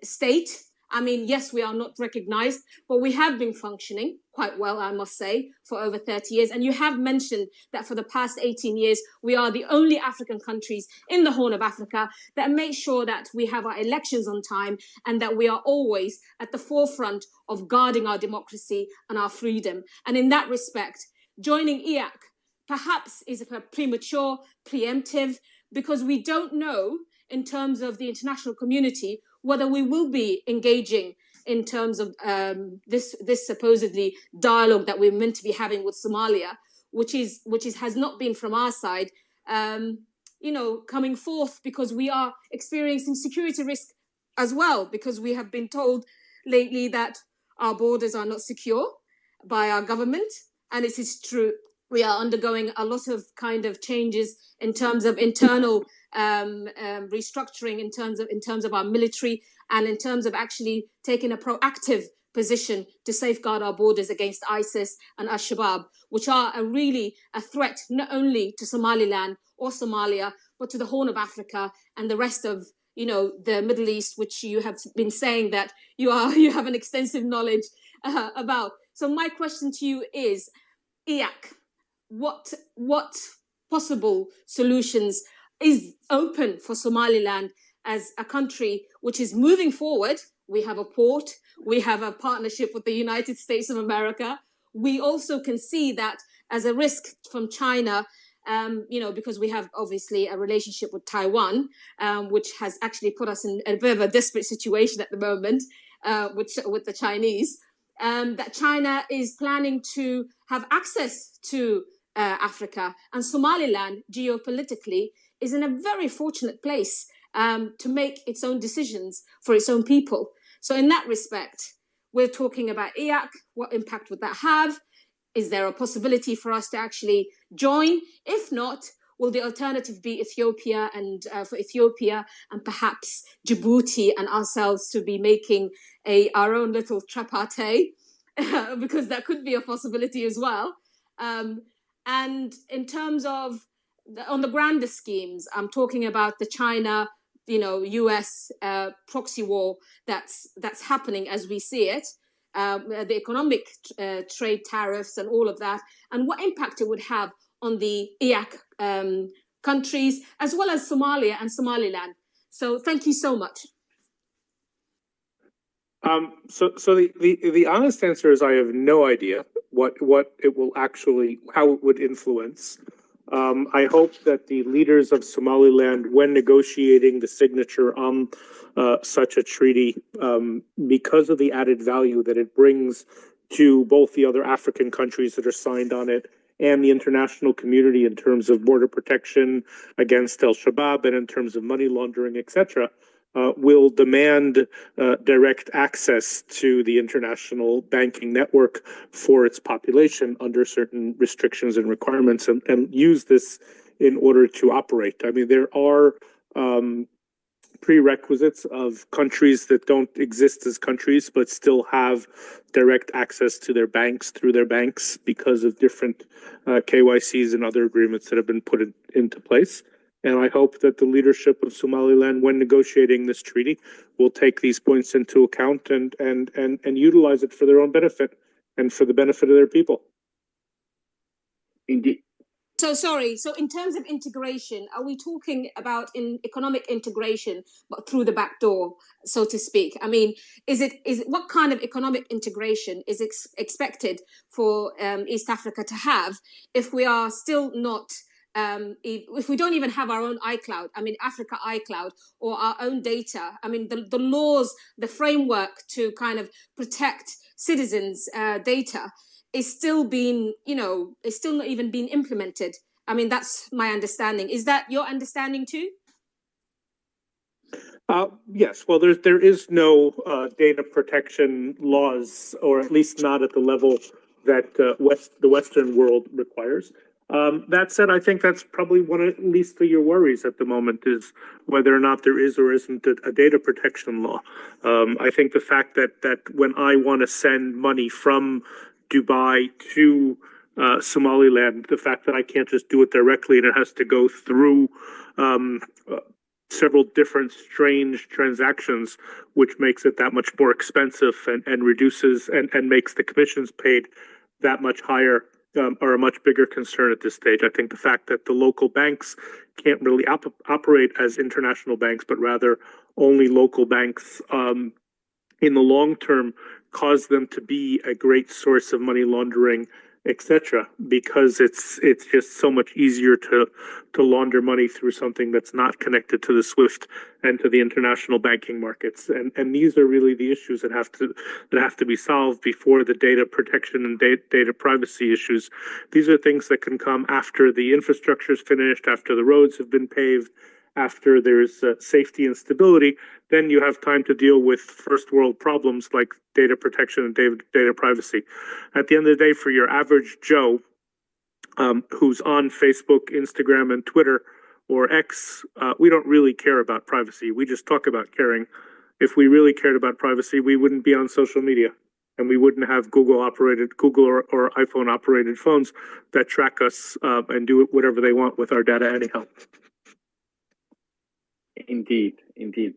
state, I mean, yes, we are not recognized, but we have been functioning quite well, I must say, for over 30 years. And you have mentioned that for the past 18 years, we are the only African countries in the Horn of Africa that make sure that we have our elections on time and that we are always at the forefront of guarding our democracy and our freedom. And in that respect, joining EAC perhaps is a premature, preemptive, because we don't know in terms of the international community whether we will be engaging in terms of this supposedly dialogue that we're meant to be having with Somalia, which has not been from our side, coming forth, because we are experiencing security risk as well, because we have been told lately that our borders are not secure by our government, and it is true. We are undergoing a lot of kind of changes in terms of internal restructuring, in terms of our military, and in terms of actually taking a proactive position to safeguard our borders against ISIS and Al-Shabaab, which are really a threat not only to Somaliland or Somalia, but to the Horn of Africa and the rest of the Middle East, which you have been saying that you have an extensive knowledge about. So my question to you is, EAC, what possible solutions is open for Somaliland as a country which is moving forward? We have a port, we have a partnership with the United States of America. We also can see that as a risk from China, because we have obviously a relationship with Taiwan, which has actually put us in a bit of a desperate situation at the moment, with the Chinese, that China is planning to have access to Africa, and Somaliland geopolitically is in a very fortunate place to make its own decisions for its own people. So in that respect, we're talking about EAC. What impact would that have? Is there a possibility for us to actually join? If not, will the alternative be Ethiopia, and for Ethiopia and perhaps Djibouti and ourselves to be making our own little tripartite? Because that could be a possibility as well. And in terms of on the grander schemes, I'm talking about the China, US proxy war that's happening as we see it, the economic trade tariffs and all of that, and what impact it would have on the EAC countries, as well as Somalia and Somaliland. So thank you so much.
So the honest answer is I have no idea what it will actually, how it would influence. I hope that the leaders of Somaliland, when negotiating the signature on such a treaty, because of the added value that it brings to both the other African countries that are signed on it and the international community in terms of border protection against Al-Shabaab and in terms of money laundering, etc., will demand direct access to the international banking network for its population under certain restrictions and requirements, and use this in order to operate. I mean, there are prerequisites of countries that don't exist as countries but still have direct access to their banks through their banks because of different KYCs and other agreements that have been put into place. And I hope that the leadership of Somaliland, when negotiating this treaty, will take these points into account and utilize it for their own benefit and for the benefit of their people.
Indeed.
So sorry. So in terms of integration, are we talking about economic integration, but through the back door, so to speak? I mean, is it what kind of economic integration is expected for East Africa to have if we are still not? If we don't even have our own iCloud, I mean, Africa iCloud, or our own data, I mean, the laws, the framework to kind of protect citizens' data is still being, is still not even being implemented. I mean, that's my understanding. Is that your understanding too?
Yes. Well, there is no data protection laws, or at least not at the level that the Western world requires. That said, I think that's probably one of at least your worries at the moment, is whether or not there is or isn't a data protection law. I think the fact that when I want to send money from Dubai to Somaliland, the fact that I can't just do it directly and it has to go through several different strange transactions, which makes it that much more expensive and reduces and makes the commissions paid that much higher, are a much bigger concern at this stage. I think the fact that the local banks can't really operate as international banks, but rather only local banks, in the long term, cause them to be a great source of money laundering, etc., because it's just so much easier to launder money through something that's not connected to the SWIFT and to the international banking markets. And these are really the issues that have to be solved before the data protection and data privacy issues. These are things that can come after the infrastructure is finished, after the roads have been paved, after there's safety and stability. Then you have time to deal with first world problems like data protection and data privacy. At the end of the day, for your average Joe, who's on Facebook, Instagram, and Twitter, or X, we don't really care about privacy. We just talk about caring. If we really cared about privacy, we wouldn't be on social media, and we wouldn't have Google or iPhone operated phones that track us and do whatever they want with our data anyhow.
Indeed,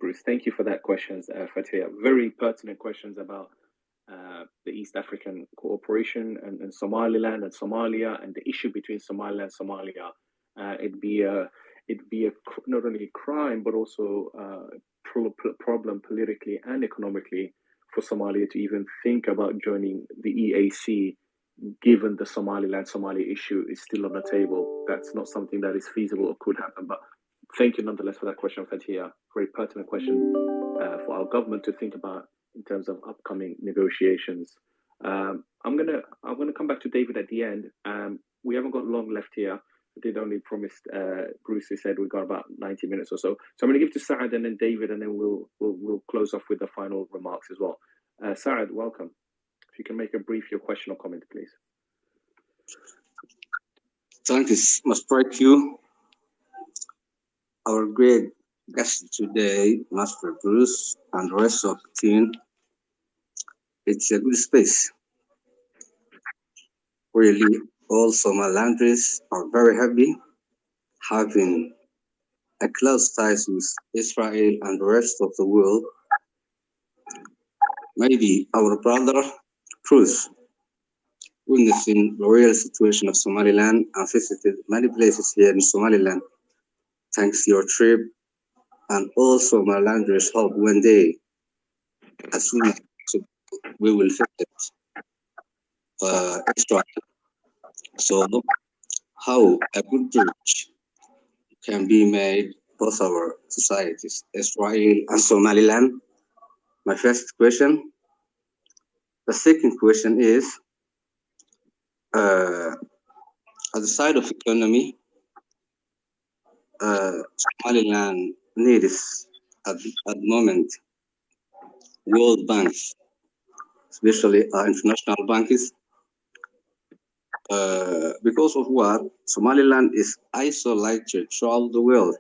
Bruce. Thank you for that questions, Fatia. Very pertinent questions about the East African cooperation and Somaliland and Somalia and the issue between Somaliland and Somalia. It'd be not only a crime but also a problem politically and economically for Somalia to even think about joining the EAC, given the Somaliland-Somalia issue is still on the table. That's not something that is feasible or could happen. But thank you nonetheless for that question, Fatia. Very pertinent question for our government to think about in terms of upcoming negotiations. I'm gonna come back to David at the end. We haven't got long left here. I did only promise Bruce. He said we got about 90 minutes or so. So I'm going to give to Saad and then David, and then we'll close off with the final remarks as well. Saad, welcome. If you can make a brief your question or comment, please.
Thank you, Mr. Q. Our great guest today, Master Bruce, and the rest of the team. It's a good space. Really, all Somalilanders are very happy having a close ties with Israel and the rest of the world. Maybe our brother Bruce, witnessing the real situation of Somaliland and visited many places here in Somaliland. Thanks to your trip, and also Somalilanders hope one day, as soon as we will visit Israel. So, how a good bridge can be made both our societies, Israel and Somaliland? My first question. The second question is, at the side of economy, Somaliland needs at the moment world banks, especially international banks, because of what? Somaliland is isolated throughout the world.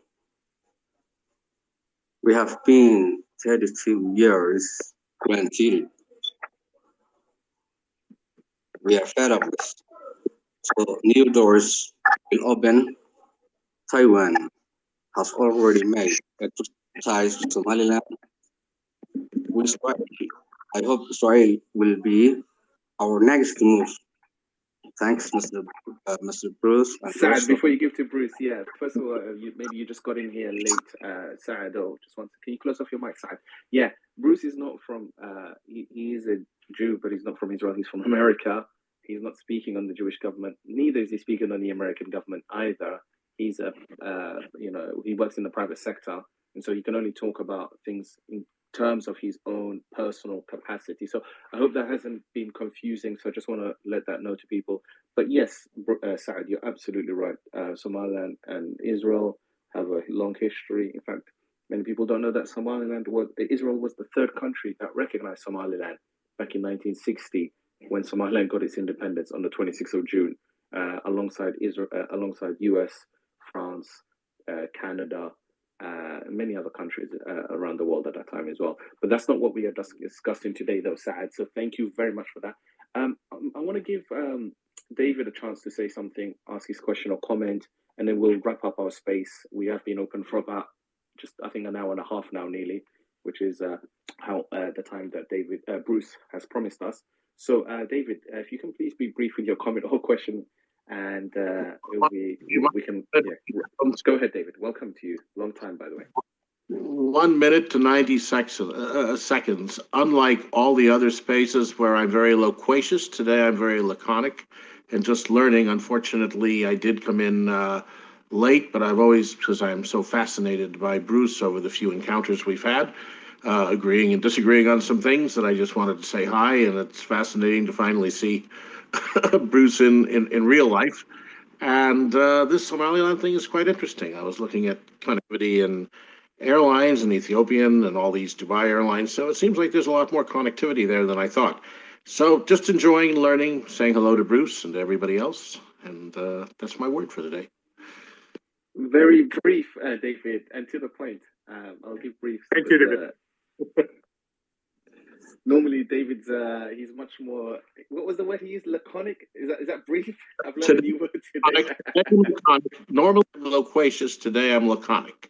We have been 32 years quarantined. We are fed up with. So new doors will open. Taiwan has already made ties to Somaliland. With Israel, I hope Israel will be our next move. Thanks, Mr. Bruce.
Saad, before you give to Bruce, yeah. First of all, maybe you just got in here late, Saad. Can you close off your mic, Saad? Yeah, Bruce is not from. He is a Jew, but he's not from Israel. He's from America. He's not speaking on the Jewish government. Neither is he speaking on the American government either. He's he works in the private sector, and so he can only talk about things in terms of his own personal capacity. So I hope that hasn't been confusing. So I just want to let that know to people. But yes, Saad, you're absolutely right. Somaliland and Israel have a long history. In fact, many people don't know that Israel was the third country that recognized Somaliland back in 1960 when Somaliland got its independence on the 26th of June, alongside US, France, Canada, many other countries around the world at that time as well. But that's not what we are discussing today, though, Saad. So thank you very much for that. I want to give David a chance to say something, ask his question or comment, and then we'll wrap up our space. We have been open for about just I think an hour and a half now, nearly, which is how the time that Bruce has promised us. So, David, if you can please be brief with your comment or question, and we can go ahead, David. Welcome to you. Long time, by the way.
1 minute to 90 seconds. Unlike all the other spaces where I'm very loquacious, today I'm very laconic and just learning. Unfortunately, I did come in late, but I've always, because I'm so fascinated by Bruce over the few encounters we've had, agreeing and disagreeing on some things, that I just wanted to say hi, and it's fascinating to finally see Bruce in real life. And this Somaliland thing is quite interesting. I was looking at connectivity and airlines and Ethiopian and all these Dubai airlines, so it seems like there's a lot more connectivity there than I thought. So just enjoying learning, saying hello to Bruce and to everybody else, and that's my word for the day.
Very brief, David, and to the point. I'll give brief.
Thank you, David.
Normally, David's he's much more. What was the word he used? Laconic. Is that brief? I've learned a new word today.
Normally I'm loquacious. Today I'm laconic.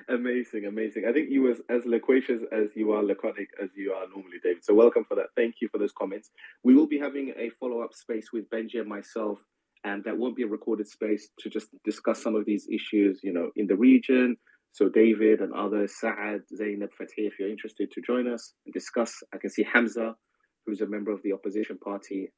Amazing. I think you was as loquacious as you are laconic as you are normally, David. So welcome for that. Thank you for those comments. We will be having a follow-up space with Benji and myself, and that won't be a recorded space, to just discuss some of these issues, in the region. So David and others, Saad, Zainab, Fatih, if you're interested to join us and discuss. I can see Hamza, who's a member of the opposition party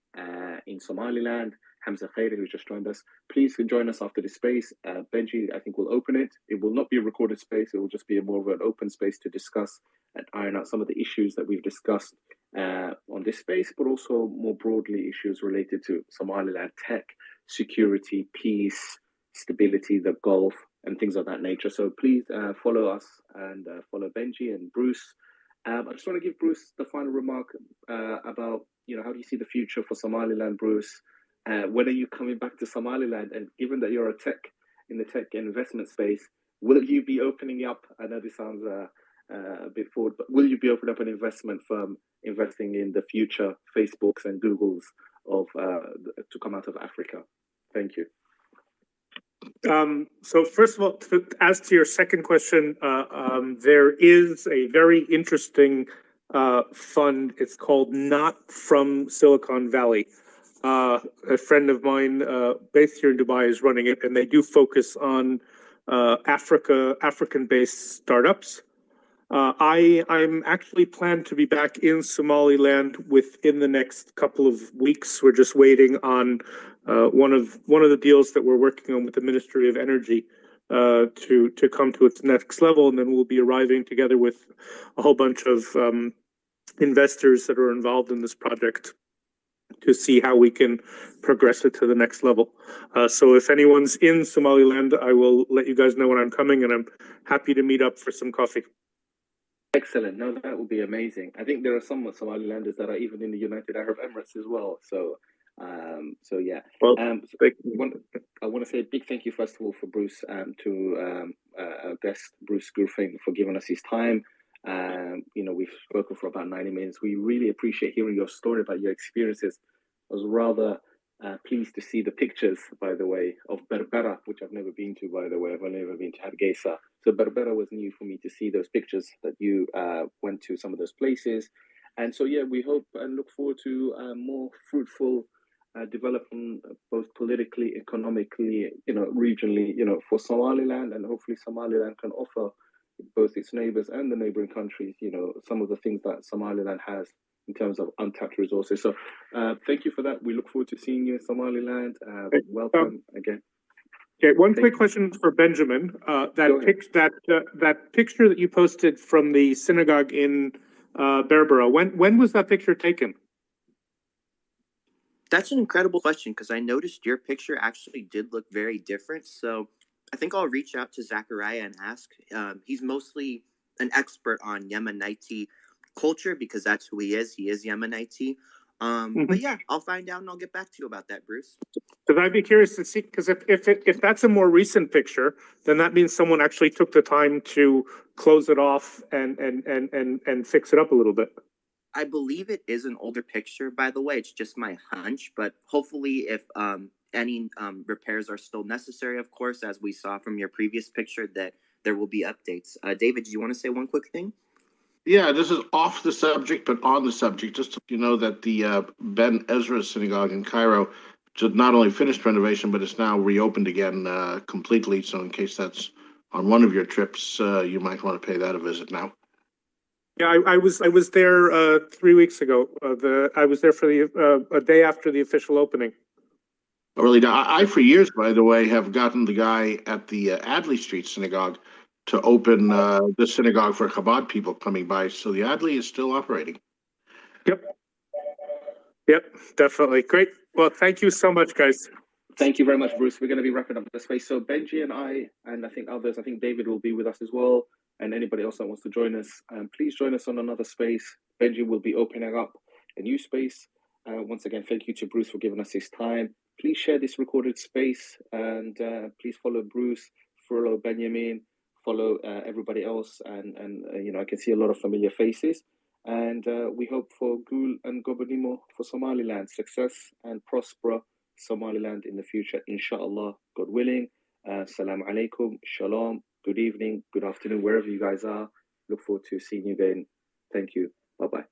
in Somaliland. Hamza Khairi, who's just joined us. Please join us after this space. Benji, I think, will open it. It will not be a recorded space. It will just be more of an open space to discuss and iron out some of the issues that we've discussed on this space, but also more broadly issues related to Somaliland tech, security, peace, stability, the Gulf, and things of that nature. So please follow us and follow Benji and Bruce. I just want to give Bruce the final remark about, how do you see the future for Somaliland, Bruce? When are you coming back to Somaliland? And given that you're in the tech investment space, will you be opening up? I know this sounds a bit forward, but will you be opening up an investment firm investing in the future Facebooks and Googles to come out of Africa? Thank you.
So first of all, as to your second question, there is a very interesting fund. It's called Not From Silicon Valley. A friend of mine based here in Dubai is running it, and they do focus on African-based startups. I'm actually planned to be back in Somaliland within the next couple of weeks. We're just waiting on one of the deals that we're working on with the Ministry of Energy to come to its next level, and then we'll be arriving together with a whole bunch of investors that are involved in this project to see how we can progress it to the next level. So if anyone's in Somaliland, I will let you guys know when I'm coming, and I'm happy to meet up for some coffee.
Excellent. No, that would be amazing. I think there are some Somalilanders that are even in the United Arab Emirates as well. So, yeah.
Well,
I want to say a big thank you, first of all, for Bruce, to our guest, Bruce Gurfing, for giving us his time. We've spoken for about 90 minutes. We really appreciate hearing your story about your experiences. I was rather pleased to see the pictures, by the way, of Berbera, which I've never been to, by the way. I've only ever been to Hargeisa. So Berbera was new for me to see those pictures that you went to some of those places. And so, yeah, we hope and look forward to more fruitful development, both politically, economically, regionally, for Somaliland. And hopefully Somaliland can offer both its neighbors and the neighboring countries, some of the things that Somaliland has in terms of untapped resources. So thank you for that. We look forward to seeing you in Somaliland. Welcome again.
Okay, one quick question for Benjamin. That picture that you posted from the synagogue in Berbera, when was that picture taken?
That's an incredible question, because I noticed your picture actually did look very different. So I think I'll reach out to Zachariah and ask. He's mostly an expert on Yemenite culture, because that's who he is. He is Yemenite. But yeah, I'll find out and I'll get back to you about that, Bruce.
Because I'd be curious to see, because if that's a more recent picture, then that means someone actually took the time to close it off and fix it up a little bit.
I believe it is an older picture, by the way. It's just my hunch, but hopefully if any repairs are still necessary, of course, as we saw from your previous picture, that there will be updates. David, do you want to say one quick thing?
Yeah, this is off the subject, but on the subject. Just to let you know that the Ben Ezra Synagogue in Cairo just not only finished renovation, but it's now reopened again completely. So in case that's on one of your trips, you might want to pay that a visit now.
Yeah, I was there 3 weeks ago. I was there for a day after the official opening.
Oh, really? Now, I, for years, by the way, have gotten the guy at the Adley Street Synagogue to open the synagogue for Chabad people coming by. So the Adley is still operating.
Yep, definitely. Great. Well, thank you so much, guys.
Thank you very much, Bruce. We're going to be wrapping up the space. So Benji and I think others, I think David will be with us as well, and anybody else that wants to join us, please join us on another space. Benji will be opening up a new space. Once again, thank you to Bruce for giving us his time. Please share this recorded space, and please follow Bruce, follow Benjamin, follow everybody else, and I can see a lot of familiar faces. And we hope for Gul and Gobonimo for Somaliland, success and prosper Somaliland in the future, inshallah, God willing. Salam alaikum, shalom, good evening, good afternoon, wherever you guys are. Look forward to seeing you again. Thank you. Bye-bye.